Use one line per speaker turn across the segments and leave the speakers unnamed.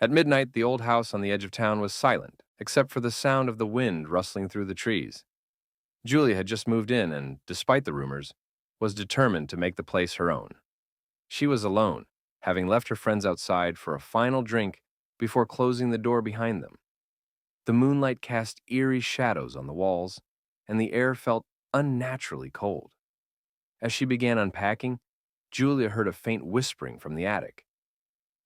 At midnight, the old house on the edge of town was silent, except for the sound of the wind rustling through the trees. Julia had just moved in and, despite the rumors, was determined to make the place her own. She was alone, having left her friends outside for a final drink before closing the door behind them. The moonlight cast eerie shadows on the walls, and the air felt unnaturally cold. As she began unpacking, Julia heard a faint whispering from the attic.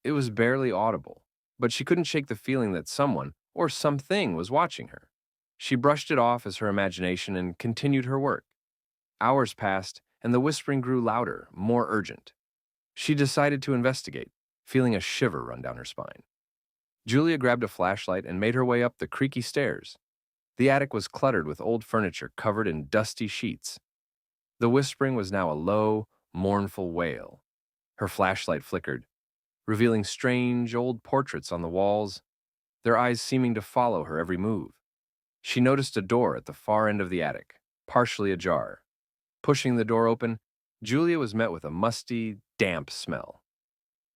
It was barely audible, but she couldn't shake the feeling that someone or something was watching her. She brushed it off as her imagination and continued her work. Hours passed, and the whispering grew louder, more urgent. She decided to investigate, feeling a shiver run down her spine. Julia grabbed a flashlight and made her way up the creaky stairs. The attic was cluttered with old furniture covered in dusty sheets. The whispering was now a low, mournful wail. Her flashlight flickered, revealing strange old portraits on the walls, their eyes seeming to follow her every move. She noticed a door at the far end of the attic, partially ajar. Pushing the door open, Julia was met with a musty, damp smell.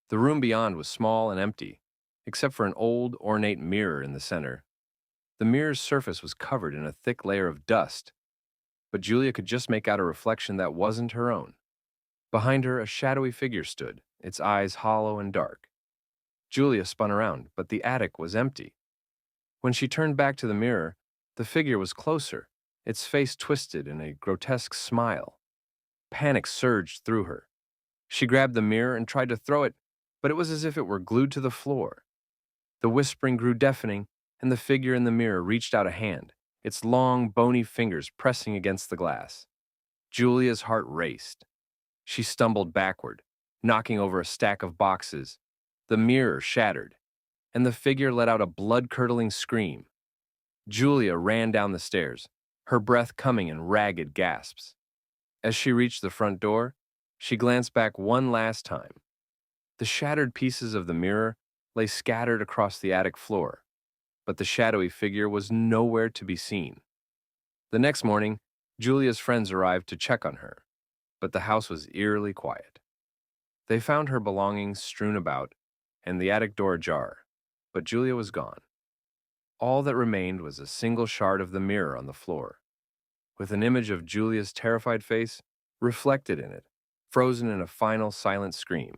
The room beyond was small and empty, except for an old, ornate mirror in the center. The mirror's surface was covered in a thick layer of dust, but Julia could just make out a reflection that wasn't her own. Behind her, a shadowy figure stood, its eyes hollow and dark. Julia spun around, but the attic was empty. When she turned back to the mirror, the figure was closer, its face twisted in a grotesque smile. Panic surged through her. She grabbed the mirror and tried to throw it, but it was as if it were glued to the floor. The whispering grew deafening, and the figure in the mirror reached out a hand, its long, bony fingers pressing against the glass. Julia's heart raced. She stumbled backward, knocking over a stack of boxes. The mirror shattered, and the figure let out a blood-curdling scream. Julia ran down the stairs, her breath coming in ragged gasps. As she reached the front door, she glanced back one last time. The shattered pieces of the mirror lay scattered across the attic floor, but the shadowy figure was nowhere to be seen. The next morning, Julia's friends arrived to check on her, but the house was eerily quiet. They found her belongings strewn about and the attic door ajar, but Julia was gone. All that remained was a single shard of the mirror on the floor, with an image of Julia's terrified face reflected in it, frozen in a final silent scream.